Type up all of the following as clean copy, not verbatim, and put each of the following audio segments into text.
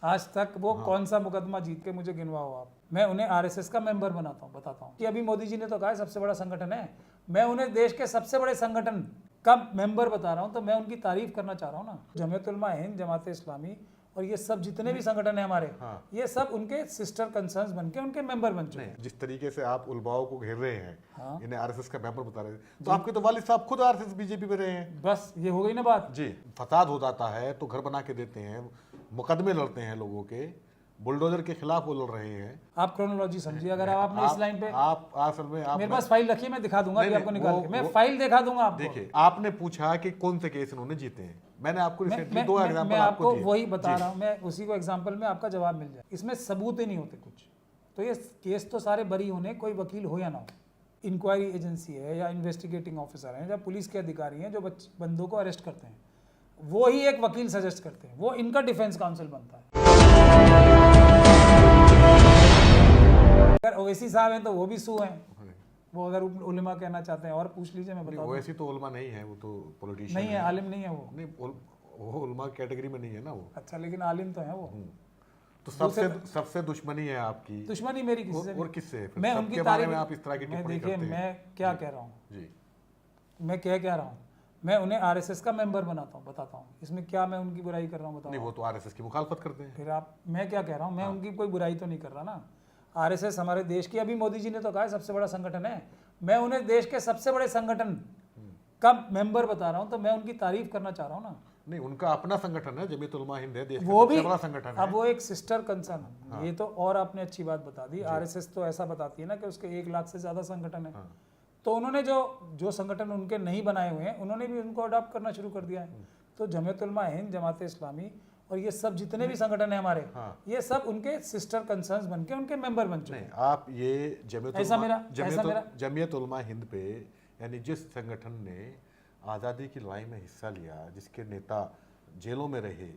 आज तक वो कौन सा मुकदमा जीत के मुझे गिनवाओ आप। मैं उन्हें आरएसएस का मेंबर बनाता हूँ, बताता हूँ कि अभी मोदी जी ने तो कहा है सबसे बड़ा संगठन है, मैं उन्हें देश के सबसे बड़े संगठन का मेंबर बता रहा हूँ, तो मैं उनकी तारीफ करना चाह रहा हूँ ना। जमीयत उलमा हिंद, जमात इस्लामी और ये सब जितने भी संगठन है हमारे, ये सब उनके सिस्टर कंसर्न्स बन के उनके मेंबर बन चुके हैं। जिस तरीके से आप उलमाओं को घेर रहे हैं, इन्हें आरएसएस का मेंबर बता रहे हैं, तो आपके तो वालिद साहब खुद आरएसएस बीजेपी में रहे हैं। बस ये हो गई ना बात जी। फसाद हो जाता है तो घर बना के देते हैं, मुकदमे लड़ते हैं लोगों के, बुलडोजर के खिलाफ वो लड़ रहे हैं। आप क्रोनोलॉजी समझिए। अगर आपने इस लाइन पे आप असल में आप मेरे पास फाइल रखिए, मैं दिखा दूंगा, नहीं, आपको निकाल के मैं वो- फाइल दिखा दूंगा आपको। देखिए, आपने पूछा कि कौन से केस इन्होंने जीते हैं, मैंने आपको रिसेंटली दो एग्जांपल मैं आपको दिए। वही बता रहा हूँ, मैं उसी को एग्जांपल में आपका जवाब मिल जाए। इसमें सबूत ही नहीं होते कुछ, तो ये केस तो सारे बरी होने, कोई वकील हो या ना हो, इंक्वायरी एजेंसी है या इन्वेस्टिगेटिंग ऑफिसर हैं या पुलिस के अधिकारी हैं जो बंदों को अरेस्ट करते हैं, वो ही एक वकील सजेस्ट करते हैं, वो इनका डिफेंस काउंसिल बनता है। अगर ओवैसी साहब हैं तो वो भी सू हैं, वो अगर उलेमा कहना चाहते हैं और पूछ लीजिए, मैं बता दूं। वैसे तो उलमा नहीं है, वो तो पॉलिटिशियन नहीं है, आलिम नहीं है वो। नहीं, वो उलमा कैटेगरी में नहीं है ना वो। अच्छा, लेकिन आलिम तो है वो। तो सबसे दुश्मनी है आपकी। दुश्मनी मेरी किसी से और किससे? मैं उनकी सबके बारे में आप इस तरह की टिप्पणी करते हैं। मैं क्या कह रहा हूँ जी, मैं क्या रहा हूँ, मैं उन्हें आरएसएस का मेंबर बनाता हूँ, बताता हूँ इसमें क्या मैं उनकी बुराई कर रहा हूँ, बताओ। नहीं, वो तो आरएसएस की मुखालफत करते हैं। फिर आप, मैं क्या कह रहा हूँ, मैं उनकी कोई बुराई तो नहीं कर रहा ना। आरएसएस हमारे देश की, अभी मोदी जी ने तो कहा है सबसे बड़ा संगठन है, मैं उन्हें देश के सबसे बड़े संगठन का मेंबर बता रहा हूँ, तो मैं उनकी तारीफ करना चाह रहा हूँ ना। नहीं, उनका अपना संगठन है, जमीयत उलमा हिंद है, देश का वो भी सबसे बड़ा संगठन है। अब वो एक सिस्टर कंसर्न है। ये तो और आपने अच्छी बात बता दी। आरएसएस तो ऐसा बताती है ना कि उसके 1 लाख से ज्यादा संगठन है, तो उन्होंने जो संगठन उनके नहीं बनाए हुए हैं, उन्होंने भी उनको अडॉप्ट करना शुरू कर दिया है। तो जमीयत उलमा हिंद, जमात इस्लामी और ये सब जितने भी संगठन है हमारे, ये सब उनके सिस्टर कंसर्न्स बन के उनके मेंबर बन चुके हैं। आप ये जमीयत उलमा हिंद पे, यानी जिस संगठन ने आज़ादी की लड़ाई में हिस्सा लिया, जिसके नेता जेलों में रहे,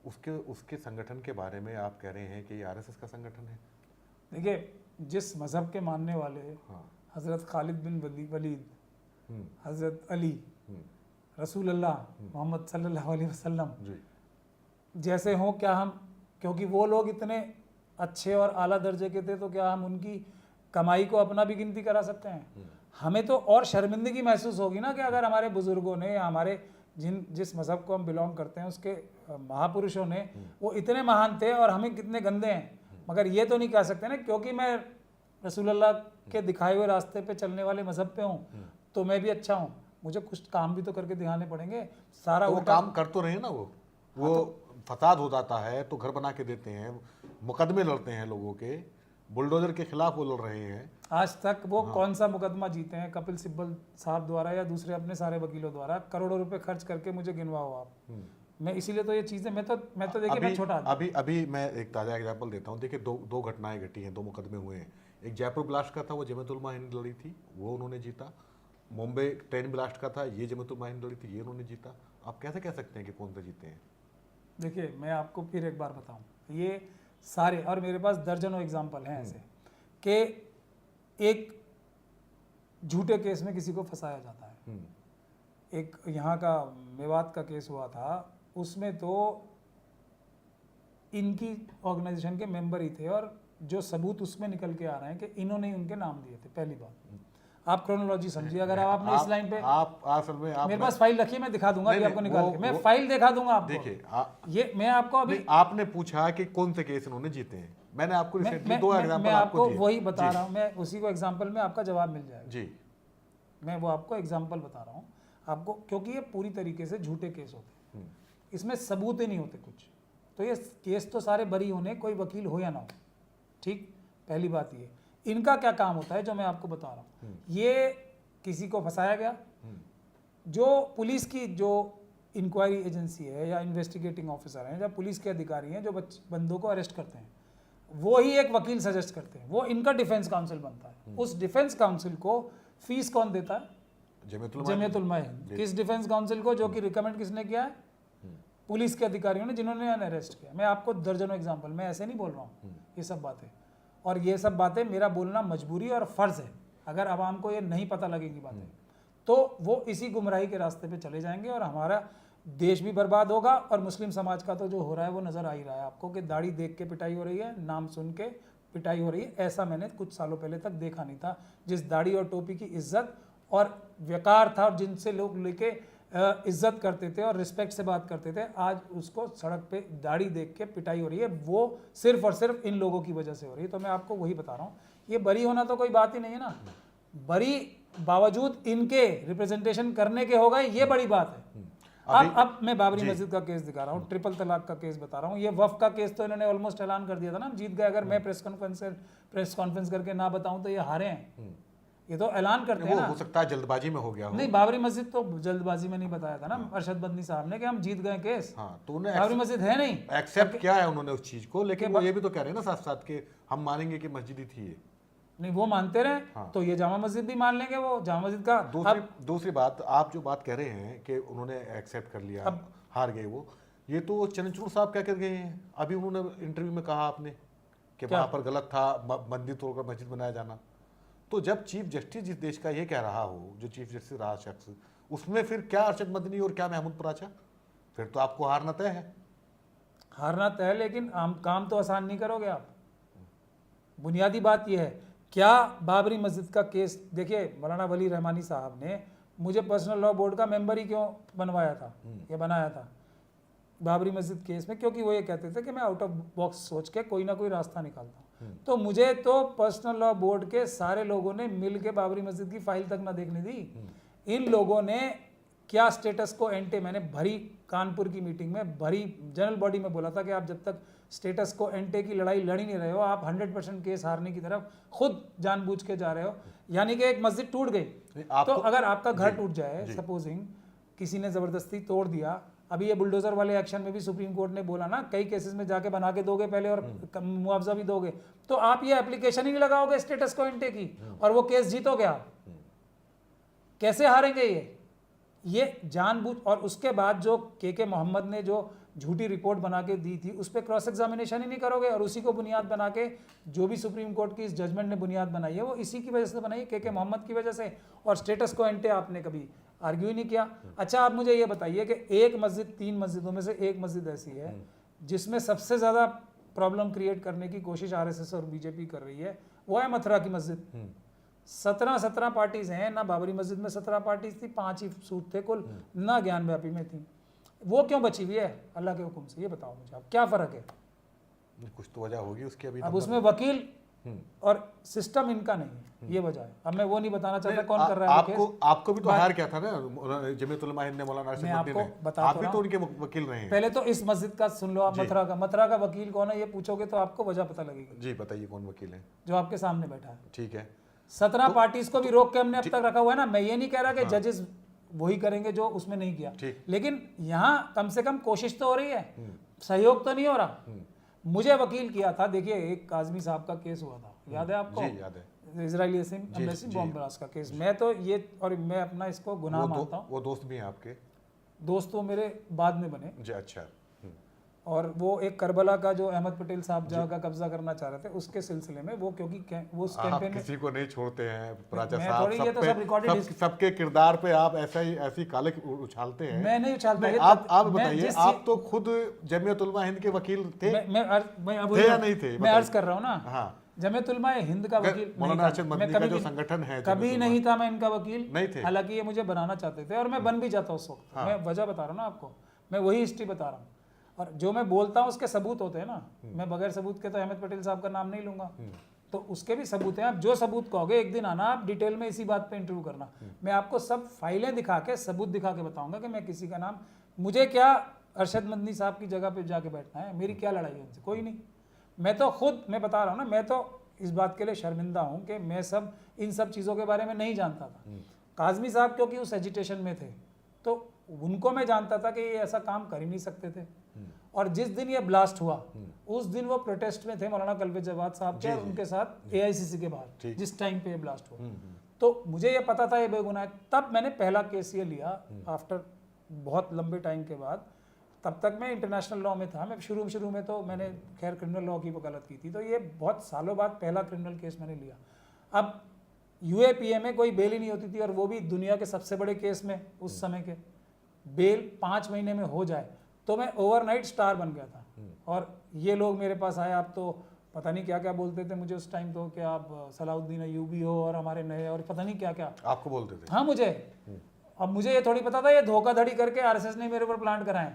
उसके संगठन के बारे में आप कह रहे हैं कि ये आरएसएस का संगठन है। देखिए, जिस मजहब के मानने वाले हजरत खालिद बिन वलीद, हजरत अली, रसूल अल्लाह मोहम्मद सल्लल्लाहु अलैहि वसल्लम जैसे हों, क्या हम, क्योंकि वो लोग इतने अच्छे और आला दर्जे के थे, तो क्या हम उनकी कमाई को अपना भी गिनती करा सकते हैं? हमें तो और शर्मिंदगी महसूस होगी ना कि अगर हमारे बुजुर्गों ने या हमारे जिस मज़हब को हम बिलोंग करते हैं उसके महापुरुषों ने, वो इतने महान थे और हमें कितने गंदे हैं। मगर ये तो नहीं कह सकते ना क्योंकि मैं रसूलुल्लाह के दिखाए हुए रास्ते पे चलने वाले मज़हब पे हूँ तो मैं भी अच्छा हूँ। मुझे कुछ काम भी तो करके दिखाने पड़ेंगे। सारा तो वो काम कर तो रहे हैं ना, वो फसाद हो जाता है तो घर बना के देते हैं, मुकदमे लड़ते हैं लोगों के, बुलडोजर के खिलाफ वो लड़ रहे हैं। आज तक वो कौन सा मुकदमा जीते हैं कपिल सिब्बल साहब द्वारा या दूसरे अपने सारे वकीलों द्वारा? करोड़ों रुपए खर्च करके मुझे गिनवाओ आप। मैं इसीलिए तो ये चीजें, मैं तो देखिए, मैं छोटा अभी मैं एक ताज़ा एग्जांपल देता हूँ। देखिए, दो घटनाएं घटी हैं, 2 मुकदमे हुए हैं। एक जयपुर ब्लास्ट का था, वो जमीयत उलमा हिंद लड़ी थी, वो उन्होंने जीता। मुंबई ट्रेन ब्लास्ट का था, ये जमीयत उलमा हिंद लड़ी थी, ये उन्होंने जीता। आप कैसे कह सकते हैं कि कौन से जीते हैं? देखिए, मैं आपको फिर एक बार बताऊं, ये सारे, और मेरे पास दर्जनों एग्जाम्पल हैं ऐसे कि एक झूठे केस में किसी को फंसाया जाता है। एक यहाँ का मेवात का केस हुआ था, उसमें तो इनकी ऑर्गेनाइजेशन के मेंबर ही थे और जो सबूत उसमें निकल के आ रहे हैं कि इन्होंने ही उनके नाम दिए थे। पहली बात, आप क्रोनोलॉजी समझिए। अगर आपने इस लाइन पे मेरे पास फाइल रखिए, मैं दिखा दूंगा, आपको निकाल के मैं फाइल दिखा दूंगा आपको। देखिए, ये मैं आपको अभी, आपने पूछा कि कौन से केस इन्होंने जीते हैं, मैंने आपको रिसेंटली 2 एग्जांपल आपको वही बता रहा हूँ, मैं उसी को एग्जांपल में आपका जवाब मिल जाएगा जी। मैं वो आपको एग्जांपल बता रहा हूँ आपको, क्योंकि ये पूरी तरीके से झूठे केस होते हैं, इसमें सबूत ही नहीं होते कुछ, तो ये केस तो सारे बरी होने, कोई वकील हो या ना हो। ठीक, पहली बात ये। इनका क्या काम होता है जो मैं आपको बता रहा हूँ, ये किसी को फंसाया गया, जो पुलिस की जो इंक्वायरी एजेंसी है या इन्वेस्टिगेटिंग ऑफिसर हैं या पुलिस के अधिकारी हैं जो बंदों को अरेस्ट करते हैं, वो ही एक वकील सजेस्ट करते हैं, वो इनका डिफेंस काउंसिल बनता है। उस डिफेंस काउंसिल को फीस कौन देता है? जमीयत उलमा हिंद। किस डिफेंस काउंसिल को? जो कि रिकमेंड किसने किया है? पुलिस के अधिकारियों ने, जिन्होंने अरेस्ट किया। मैं आपको दर्जनों एग्जांपल, मैं ऐसे नहीं बोल रहा हूँ ये सब बातें, और ये सब बातें मेरा बोलना मजबूरी और फर्ज है। अगर आवाम को ये नहीं पता लगेगी बातें तो वो इसी गुमराही के रास्ते पे चले जाएंगे और हमारा देश भी बर्बाद होगा और मुस्लिम समाज का तो जो हो रहा है वो नज़र आ ही रहा है आपको कि दाढ़ी देख के पिटाई हो रही है, नाम सुन के पिटाई हो रही है। ऐसा मैंने कुछ सालों पहले तक देखा नहीं था। जिस दाढ़ी और टोपी की इज्जत और वकार था और जिनसे लोग लेके इज्जत करते थे और रिस्पेक्ट से बात करते थे, आज उसको सड़क पे दाढ़ी देख के पिटाई हो रही है। वो सिर्फ और सिर्फ इन लोगों की वजह से हो रही है। तो मैं आपको वही बता रहा हूँ, ये बरी होना तो कोई बात ही नहीं है ना। बरी बावजूद इनके रिप्रेजेंटेशन करने के हो गए, ये बड़ी बात है। अब मैं बाबरी मस्जिद का केस दिखा रहा हूँ, ट्रिपल तलाक का केस बता रहा हूँ। ये वफ का केस तो इन्होंने ऑलमोस्ट ऐलान कर दिया था ना, जीत गए। अगर मैं प्रेस कॉन्फ्रेंस करके ना बताऊं तो ये हारे हैं। ये तो ऐलान करते हैं ना। हो सकता है जल्दबाजी में हो गया हो। नहीं, बाबरी मस्जिद तो जल्दबाजी में नहीं बताया था ना अरशद बदनी साहब ने कि हम जीत गए केस। हाँ, तो उन्हें बाबरी मस्जिद है नहीं, एक्सेप्ट किया है उन्होंने उस चीज को, लेकिन वो ये भी तो कह रहे हैं ना साथ साथ के हम मानेंगे कि मस्जिद ही थी ये। नहीं, वो मानते रहे। हाँ। तो ये जामा मस्जिद भी मान लेंगे। वो जामा मस्जिद का दूसरी बात, आप जो बात कह रहे हैं कि उन्होंने एक्सेप्ट कर लिया, अब हार गए वो, ये तो चंद्रचूड़ साहब क्या कर गए हैं। अभी उन्होंने इंटरव्यू में कहा आपने कि वहां पर गलत था मंदिर तोड़कर मस्जिद बनाया जाना। तो जब चीफ जस्टिस जिस देश का ये कह रहा हो, जो चीफ जस्टिस रहा शख्स, उसमें फिर क्या अरशद मदनी और क्या महमूद पराचा, फिर तो आपको हारना तय है। हारना तय है, लेकिन काम तो आसान नहीं करोगे आप। बुनियादी बात यह है, क्या बाबरी मस्जिद का केस, देखिए मौलाना वली रहमानी साहब ने मुझे पर्सनल लॉ बोर्ड का मेंबर ही क्यों बनवाया था, ये बनाया था बाबरी मस्जिद केस में, क्योंकि वो ये कहते थे कि मैं आउट ऑफ बॉक्स सोच के कोई ना कोई रास्ता निकालता हूँ। तो मुझे तो पर्सनल लॉ बोर्ड के सारे लोगों ने मिल के बाबरी मस्जिद की फाइल तक ना देखने दी। इन लोगों ने क्या स्टेटस को एंटे, मैंने भरी कानपुर की मीटिंग में भरी जनरल बॉडी में बोला था कि आप जब तक स्टेटस को एंटे की लड़ाई लड़ ही नहीं रहे हो, आप 100% केस हारने की तरफ खुद जानबूझ के जा रहे हो। यानी कि एक मस्जिद टूट गई, तो अगर आपका घर टूट जाए, सपोजिंग किसी ने जबरदस्ती तोड़ दिया, अभी ये बुलडोजर वाले एक्शन में भी सुप्रीम कोर्ट ने बोला ना, कई केसेस में जाके बना के दोगे पहले और मुआवजा भी दोगे, तो आप ये एप्लीकेशन ही नहीं लगाओगे स्टेटस को एंटे की और वो केस जीतोगे आप। कैसे हारेंगे ये जानबूझ। और उसके बाद जो के मोहम्मद ने जो झूठी रिपोर्ट बना के दी थी, उस पर क्रॉस एग्जामिनेशन ही नहीं करोगे, और उसी को बुनियाद बना के जो भी सुप्रीम कोर्ट की इस जजमेंट ने बुनियाद बनाई है वो इसी की वजह से बनाई, के मोहम्मद की वजह से। और स्टेटस को एंटे आपने कभी आर्ग्यू ही नहीं किया। अच्छा, आप मुझे ये बताइए कि एक मस्जिद, 3 मस्जिदों में से एक मस्जिद ऐसी है जिसमें सबसे ज़्यादा प्रॉब्लम क्रिएट करने की कोशिश आरएसएस और बीजेपी कर रही है, वो है मथुरा की मस्जिद। 17 पार्टीज हैं ना, बाबरी मस्जिद में 17 पार्टीज थी, 5 ही सूद थे कुल, ना ज्ञान व्यापी में थी। वो क्यों बची हुई है अल्लाह के हुक्म से, ये बताओ मुझे आप, क्या फ़र्क है? कुछ तो वजह होगी उसकी। अभी अब उसमें वकील और सिस्टम इनका नहीं है, ये वजह है। अब मैं वो नहीं बताना चाहता कौन कर रहा है। आपको भी तो हायर क्या था ना जमीयत उलमा हिंद ने, मौलाना अरशद मदनी ने, आप भी तो उनके वकील रहे हैं। पहले तो इस मस्जिद का सुन लो आप, मथुरा का वकील कौन है ये पूछोगे तो आपको वजह पता लगेगी। जी बताइए कौन वकील है? जो आपके सामने बैठा है। ठीक है। 17 पार्टीज को भी रोक के हमने अब तक रखा हुआ है ना। मैं ये नहीं कह रहा कि जजेस वही करेंगे जो उसमें नहीं किया, लेकिन यहाँ कम से कम कोशिश तो हो रही है, सहयोग तो नहीं हो रहा। मुझे वकील किया था, देखिए एक काजमी साहब का केस हुआ था, याद है आपको? जी याद है। इजरायली एम्बेसी बॉम्ब ब्लास्ट का केस। मैं तो ये, और मैं अपना इसको गुनाह मानता हूँ। वो दोस्त भी हैं आपके? दोस्त वो मेरे बाद में बने जी। अच्छा। और वो एक करबला का जो अहमद पटेल साहब जगह का कब्जा करना चाह रहे थे, उसके सिलसिले में वो, क्योंकि वो उस कैंपेन में किसी को नहीं छोड़ते हैं पराचा मैं साहब, थोड़ी, ये तो सब रिकॉर्डेड, सबके किरदार पे आप ऐसी काले उछालते हैं। मैं नहीं उछालता। आप बताइए, आप तो खुद जमीयत उलमा हिंद के वकील थे, मैं या नहीं थे? मैं अर्ज कर रहा हूँ ना। हाँ, जमीयत उलमा हिंद का वकील मौलाना अरशद मदनी का जो संगठन है, कभी नहीं था मैं इनका वकील, नहीं थे। हालांकि ये मुझे बनाना चाहते थे और मैं बन भी जाता उस वक्त। मैं वजह बता रहा हूँ ना आपको, मैं वही हिस्ट्री बता रहा हूँ। और जो मैं बोलता हूँ उसके सबूत होते हैं ना, मैं बगैर सबूत के तो अहमद पटेल साहब का नाम नहीं लूंगा, तो उसके भी सबूत हैं। आप जो सबूत कहोगे, एक दिन आना, आप डिटेल में इसी बात पे इंटरव्यू करना, मैं आपको सब फाइलें दिखा के, सबूत दिखा के बताऊंगा कि मैं किसी का नाम, मुझे क्या अरशद मदनी साहब की जगह पे जाके बैठना है, मेरी क्या लड़ाई है उनसे, कोई नहीं। मैं तो खुद, मैं बता रहा हूँ ना, मैं तो इस बात के लिए शर्मिंदा हूँ कि मैं इन सब चीज़ों के बारे में नहीं जानता था। काजमी साहब क्योंकि उस एजिटेशन में थे, तो उनको मैं जानता था कि ये ऐसा काम कर ही नहीं सकते थे। और जिस दिन ये ब्लास्ट हुआ, उस दिन वो प्रोटेस्ट में थे मौलाना कल्बे जवाद साहब के, उनके साथ एआईसीसी के बाहर, जिस टाइम पे ये ब्लास्ट हुआ। तो मुझे ये पता था ये बेगुनाह है। तब मैंने पहला केस ये लिया आफ्टर बहुत लंबे टाइम के बाद। तब तक मैं इंटरनेशनल लॉ में था। मैं शुरू में तो मैंने खैर क्रिमिनल लॉ की वकालत की थी, तो ये बहुत सालों बाद पहला क्रिमिनल केस मैंने लिया। अब यूएपीए में कोई बेल ही नहीं होती थी, और वो भी दुनिया के सबसे बड़े केस में उस समय के। बेल 5 महीने में हो जाए तो मैं ओवरनाइट स्टार बन गया था। और ये लोग मेरे पास आए, आप तो पता नहीं क्या क्या बोलते थे मुझे उस टाइम, तो कि आप सलाउद्दीन अय्यूबी हो और हमारे नए और पता नहीं क्या क्या आपको बोलते थे? हाँ मुझे। अब मुझे ये थोड़ी पता था ये धोखाधड़ी करके आरएसएस ने मेरे ऊपर प्लांट कराए।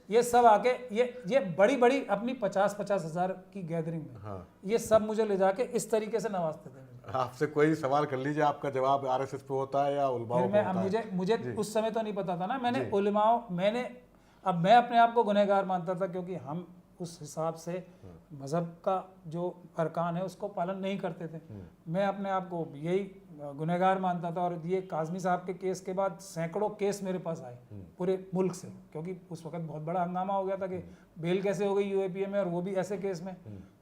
ये सब आके ये बड़ी बड़ी अपनी 50-50 हज़ार की गैदरिंग में हाँ। ये सब मुझे ले जाके इस तरीके से नवाजते थे मुझे। आपसे कोई सवाल कर लीजिए, आपका जवाब आरएसएस पे होता है या उलमाओं फिर पे मैं होता है? मुझे उस समय तो नहीं पता था ना, मैंने उलमाओं अब मैं अपने आप को गुनहगार मानता था, क्योंकि हम उस हिसाब से मज़हब का जो अरकान है उसको पालन नहीं करते थे। मैं अपने आप को यही गुनहगार मानता था। और ये काज़मी साहब के केस के बाद सैकड़ों केस मेरे पास आए पूरे मुल्क से, क्योंकि उस वक्त बहुत बड़ा हंगामा हो गया था कि बेल कैसे हो गई यूएपीए में और वो भी ऐसे केस में।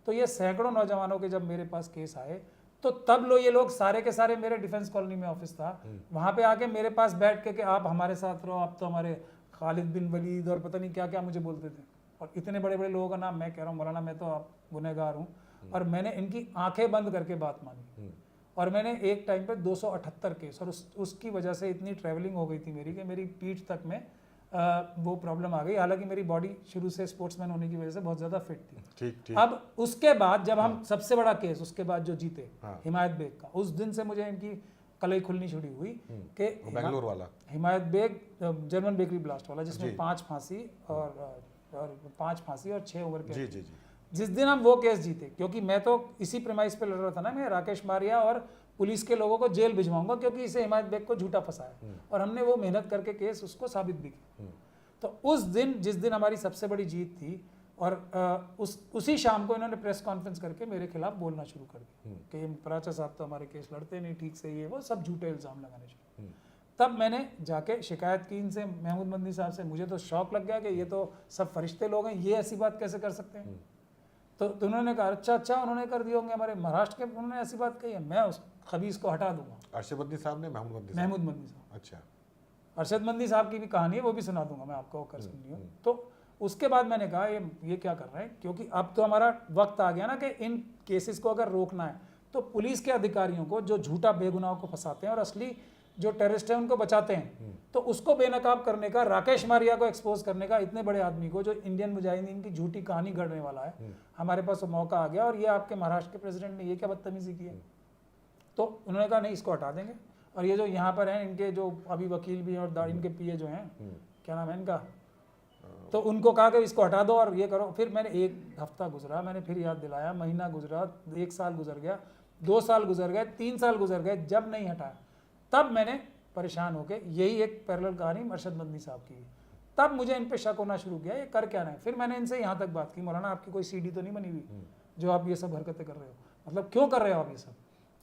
तो ये सैकड़ों नौजवानों के जब मेरे पास केस आए तो तब ये लोग सारे के सारे, मेरे डिफेंस कॉलोनी में ऑफिस था, वहाँ पे आके मेरे पास बैठ के कि आप हमारे साथ रहो, आप तो हमारे खालिद बिन वलीद और पता नहीं क्या क्या मुझे बोलते थे। और इतने बड़े बड़े लोगों का नाम, मैं कह रहा हूँ मौलाना मैं तो आप गुनहगार हूँ। और मैंने इनकी आंखें बंद करके बात मानी। और मैंने एक टाइम पे 278 केस, और उसकी वजह से इतनी ट्रैवलिंग हो गई थी मेरी कि मेरी पीठ तक में वो प्रॉब्लम आ गई। हालांकि मेरी बॉडी शुरू से स्पोर्ट्समैन होने की वजह से बहुत ज़्यादा फिट थी। ठीक। अब उसके बाद जब हम सबसे बड़ा केस उसके बाद जो जीते हिमायत बेग का, उस दिन से मुझे इनकी कलई खुलनी शुरू हुई कि बेंगलोर वाला हिमायत बेग जर्मन बेकरी ब्लास्ट वाला, जिसमें 5 फांसी और 5 फांसी और 6 ओवर के। जी। जिस दिन हम वो केस जीते, क्योंकि मैं तो इसी प्रेमाइस पे लड़ रहा था ना, मैं राकेश मारिया और पुलिस के लोगों को जेल भिजवाऊंगा क्योंकि इसे हिमायत बेग को झूठा फंसाया, और हमने वो मेहनत करके केस उसको साबित भी किया। तो उस दिन, जिस दिन हमारी सबसे बड़ी जीत थी, और उसी शाम को इन्होंने प्रेस कॉन्फ्रेंस करके मेरे खिलाफ बोलना शुरू कर दिया कि पराचा साहब तो हमारे केस लड़ते नहीं ठीक से, ये वो सब झूठे इल्ज़ाम लगाने शुरू। तब मैंने जाके शिकायत की इनसे, महमूद मदनी साहब से। मुझे तो शौक लग गया कि ये तो सब फरिश्ते लोग हैं, ये ऐसी बात कैसे कर सकते हैं। तो उन्होंने कहा अच्छा उन्होंने कर दिए होंगे, हमारे महाराष्ट्र के उन्होंने ऐसी बात कही है, मैं उस खबीस को हटा दूंगा। अरशद मदनी साहब ने? महमूद मदनी साहब। अच्छा। अरशद मदनी साहब की भी कहानी है, वो भी सुना दूंगा मैं आपको, कर सुनिए। तो उसके बाद मैंने कहा ये क्या कर रहे हैं, क्योंकि अब तो हमारा वक्त आ गया ना कि इन केसेस को अगर रोकना है तो पुलिस के अधिकारियों को जो झूठा बेगुनाहों को फंसाते हैं और असली जो टेररिस्ट हैं उनको बचाते हैं, तो उसको बेनकाब करने का, राकेश मारिया को एक्सपोज करने का, इतने बड़े आदमी को जो इंडियन मुजाहिदीन की झूठी कहानी गढ़ने वाला है, हमारे पास वो मौका आ गया। और ये आपके महाराष्ट्र के प्रेसिडेंट ने ये क्या बदतमीजी की है। तो उन्होंने कहा नहीं, इसको हटा देंगे। और ये जो यहाँ पर हैं इनके जो अभी वकील भी हैं और इनके पीए जो हैं, क्या नाम है इनका, तो उनको कहा कि इसको हटा दो और ये करो। फिर मैंने 1 हफ्ता गुजरा, मैंने फिर याद दिलाया, महीना गुजरा, 1 साल गुजर गया, 2 साल गुजर गए, 3 साल गुजर गए, जब नहीं हटाया तब मैंने परेशान होकर, यही एक पैरेलल कहानी अरशद मदनी साहब की, तब मुझे इन पे शक होना शुरू किया, ये कर क्या रहे हैं। फिर मैंने इनसे यहाँ तक बात की, मौलाना आपकी कोई सीडी तो नहीं बनी हुई जो आप ये सब हरकतें कर रहे हो, मतलब क्यों कर रहे हो आप ये सब,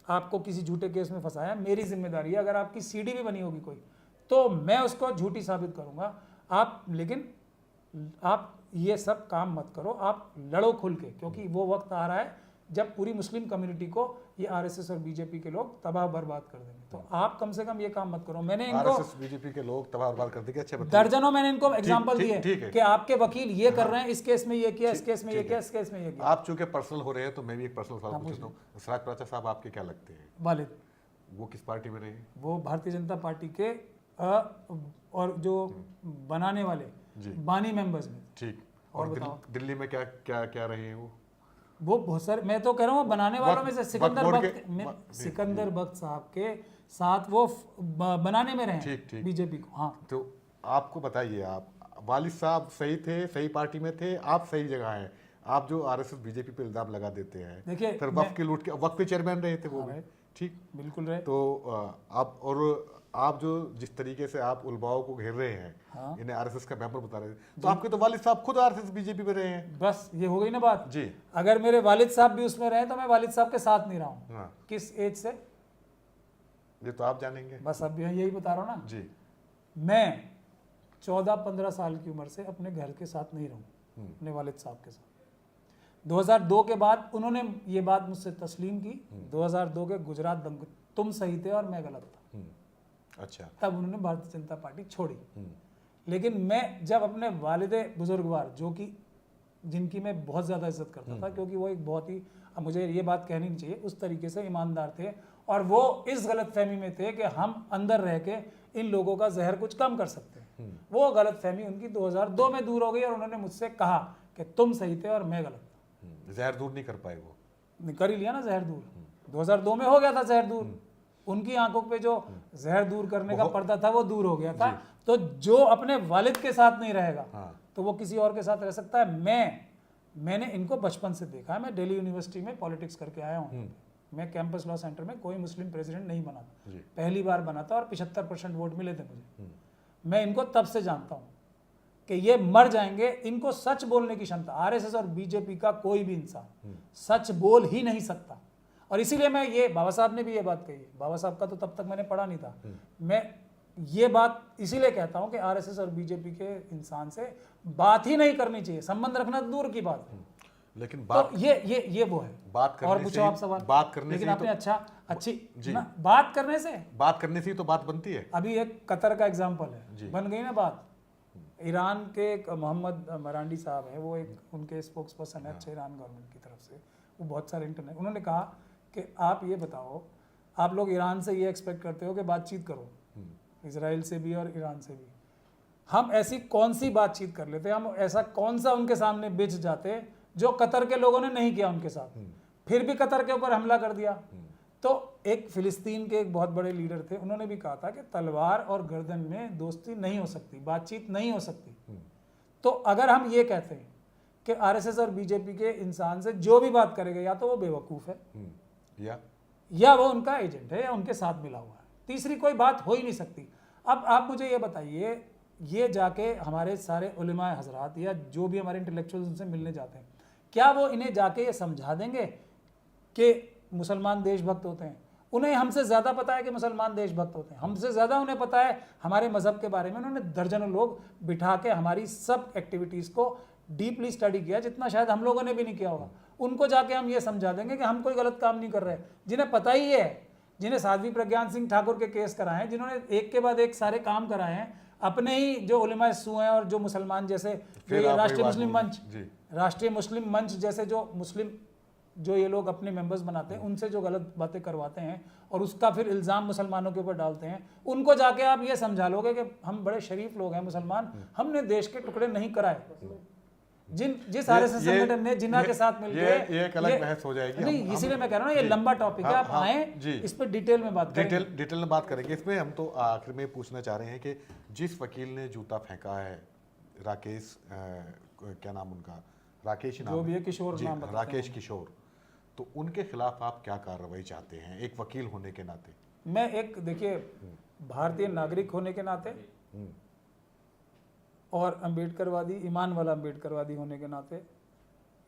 आपको किसी झूठे केस में फंसाया, मेरी जिम्मेदारी है, अगर आपकी सीडी भी बनी होगी कोई तो मैं उसको झूठी साबित करूँगा। आप लेकिन आप ये सब काम मत करो, आप लड़ो खुल के, क्योंकि वो वक्त आ रहा है जब पूरी मुस्लिम कम्युनिटी को ये आरएसएस और बीजेपी के लोग तबाह बर्बाद कर देंगे। तो आप कम से कम ये काम मत करो। मैंने इनको आरएसएस बीजेपी के लोग तबाह बर्बाद कर देंगे, अच्छा दर्जनों मैंने इनको एग्जांपल दिए कि आपके वकील ये कर रहे हैं, इस केस में ये किया, इस केस में ये किया, इस केस में ये किया। आप चूंकि पर्सनल हो रहे हैं तो मैं भी एक पर्सनल सवाल पूछता हूँ। सराज पराचा साहब आपके क्या लगते हैं? वालिद। वो किस पार्टी में रहे? वो भारतीय जनता पार्टी के और जो बनाने वाले बानी मेंबर्स में। ठीक। और दिल्ली में क्या क्या क्या रहे हैं वो बहुत सारे, मैं तो कह रहा हूँ बनाने वालों में से सिकंदर बख्त साहब के साथ वो बनाने में रहे बीजेपी को। हाँ, तो आपको बताइए, आप वालिद साहब सही थे, सही पार्टी में थे, आप सही जगह हैं, आप जो आरएसएस बीजेपी पे इल्जाम लगा देते हैं, देखिए फिर वक्फ की लूट के वक्फ के चेयरमैन रहे थे वो भी, ठीक, बिल्कुल रहे। तो आप जो जिस तरीके से आप उलमाओं को घेर रहे हैं, इन्हें आरएसएस का मेंबर बता रहे हैं, तो आपके तो वालिद साहब खुद आरएसएस बीजेपी में रहे हैं। बस ये हो गई ना बात जी। अगर मेरे वालिद साहब भी उसमें रहे तो मैं वालिद साहब के साथ नहीं रहा हूँ। किस एज से, ये तो आप जानेंगे। बस अब यही बता रहा हूँ ना जी। मैं 14-15 साल की उम्र से अपने घर के साथ नहीं रहूँ, अपने वालिद साहब के साथ। 2002 के बाद उन्होंने ये बात मुझसे तस्लीम की। 2002 के गुजरात दंगे, तुम सही थे और मैं गलत था। अच्छा। तब उन्होंने भारतीय जनता पार्टी छोड़ी। लेकिन मैं जब अपने वालिदे बुजुर्गवार, जो कि जिनकी मैं बहुत ज़्यादा इज्जत करता था, क्योंकि वो एक बहुत ही, अब मुझे ये बात कहनी नहीं चाहिए, उस तरीके से ईमानदार थे, और वो इस गलत फहमी में थे कि हम अंदर रह के इन लोगों का जहर कुछ कम कर सकते हैं। वो गलतफहमी उनकी 2002 में दूर हो गई और उन्होंने मुझसे कहा कि तुम सही थे और मैं गलत था। जहर दूर नहीं कर पाए वो, कर ही लिया ना जहर दूर, 2002 में हो गया था जहर दूर। उनकी आंखों पे जो जहर दूर करने का पर्दा था वो दूर हो गया था। तो जो अपने वालिद के साथ नहीं रहेगा तो वो किसी और के साथ रह सकता है। मैंने इनको बचपन से देखा है, मैं दिल्ली यूनिवर्सिटी में पॉलिटिक्स करके आया हूँ। मैं कैंपस लॉ सेंटर में कोई मुस्लिम प्रेसिडेंट नहीं बना था, पहली बार बना था और 75% वोट मिले थे मुझे। मैं इनको तब से जानता हूँ कि ये मर जाएंगे, इनको सच बोलने की क्षमता, आरएसएस और बीजेपी का कोई भी इंसान सच बोल ही नहीं सकता। और इसीलिए मैं ये, बाबा साहब ने भी ये बात कही है, बाबा साहब का तो तब तक मैंने पढ़ा नहीं था, मैं ये बात इसीलिए कहता हूं कि आरएसएस और बीजेपी के इंसान से बात ही नहीं करनी चाहिए, संबंध रखना दूर की बात है। लेकिन बात, तो ये वो है। बात करने और पूछो आप सवाल। बात करने लेकिन से आपने तो, अच्छी जी, बात करने से ही तो बात बनती है। अभी एक कतर का एग्जाम्पल है, बन गई ना बात। ईरान के एक मोहम्मद मरांडी साहब है, वो एक उनके स्पोक्स पर्सन है, अच्छे ईरान गवर्नमेंट की तरफ से, वो बहुत सारे इंटरनेट, उन्होंने कहा कि आप ये बताओ, आप लोग ईरान से ये एक्सपेक्ट करते हो कि बातचीत करो, इजराइल से भी और ईरान से भी, हम ऐसी कौन सी बातचीत कर लेते, हम ऐसा कौन सा उनके सामने बिछ जाते जो कतर के लोगों ने नहीं किया उनके साथ, फिर भी कतर के ऊपर हमला कर दिया। तो एक फिलिस्तीन के एक बहुत बड़े लीडर थे, उन्होंने भी कहा था कि तलवार और गर्दन में दोस्ती नहीं हो सकती, बातचीत नहीं हो सकती। तो अगर हम ये कहते हैं कि आरएसएस और बीजेपी के इंसान से जो भी बात करेगा या तो वो बेवकूफ़ है या वो उनका एजेंट है या उनके साथ मिला हुआ है, तीसरी कोई बात हो ही नहीं सकती। अब आप मुझे ये बताइए, ये जाके हमारे सारे उलेमा हजरात या जो भी हमारे इंटेलेक्चुअल्स उनसे मिलने जाते हैं, क्या वो इन्हें जाके ये समझा देंगे कि मुसलमान देशभक्त होते हैं? उन्हें हमसे ज़्यादा पता है कि मुसलमान देशभक्त होते हैं, हमसे ज़्यादा उन्हें पता है हमारे मज़हब के बारे में। उन्होंने दर्जनों लोग बिठा के हमारी सब एक्टिविटीज़ को डीपली स्टडी किया, जितना शायद हम लोगों ने भी नहीं किया होगा। उनको जाके हम ये समझा देंगे कि हम कोई गलत काम नहीं कर रहे, जिन्हें पता ही है, जिन्हें साध्वी प्रज्ञान सिंह ठाकुर के केस कराए हैं, जिन्होंने एक के बाद एक सारे काम कराए हैं, अपने ही जो उलेमा सू हैं और जो मुसलमान जैसे राष्ट्रीय मुस्लिम मंच जैसे जो मुस्लिम जो ये लोग अपने मेंबर्स बनाते हैं, उनसे जो गलत बातें करवाते हैं और उसका फिर इल्ज़ाम मुसलमानों के ऊपर डालते हैं, उनको जाके आप ये समझा लोगे कि हम बड़े शरीफ लोग हैं मुसलमान, हमने देश के टुकड़े नहीं कराए। जिस आरएसएस संगठन ने जिन्ना के साथ मिलकर, ये एक अलग बहस हो जाएगी। नहीं, इसीलिए मैं कह रहा हूँ ये लंबा टॉपिक है, आप आए इस पर डिटेल में बात करेंगे। डिटेल में बात करेंगे। इसमें हम तो आखिर में पूछना चाह रहे हैं कि जिस वकील ने जूता फेंका है, राकेश, क्या नाम उनका, राकेश नाम, जो भी है, किशोर नाम, राकेश किशोर, तो उनके खिलाफ आप क्या कार्रवाई चाहते हैं एक वकील होने के नाते? मैं एक, देखिए, भारतीय नागरिक होने के नाते और अम्बेडकरवादी, ईमान वाला अम्बेडकरवादी होने के नाते,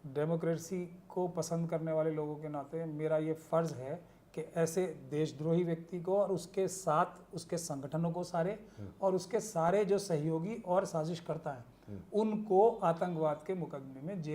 डेमोक्रेसी को पसंद करने वाले लोगों के नाते मेरा ये फ़र्ज़ है कि ऐसे देशद्रोही व्यक्ति को और उसके साथ उसके संगठनों को सारे और उसके सारे जो सहयोगी और साजिश करता है, उनको आतंकवाद के मुकदमे में जेल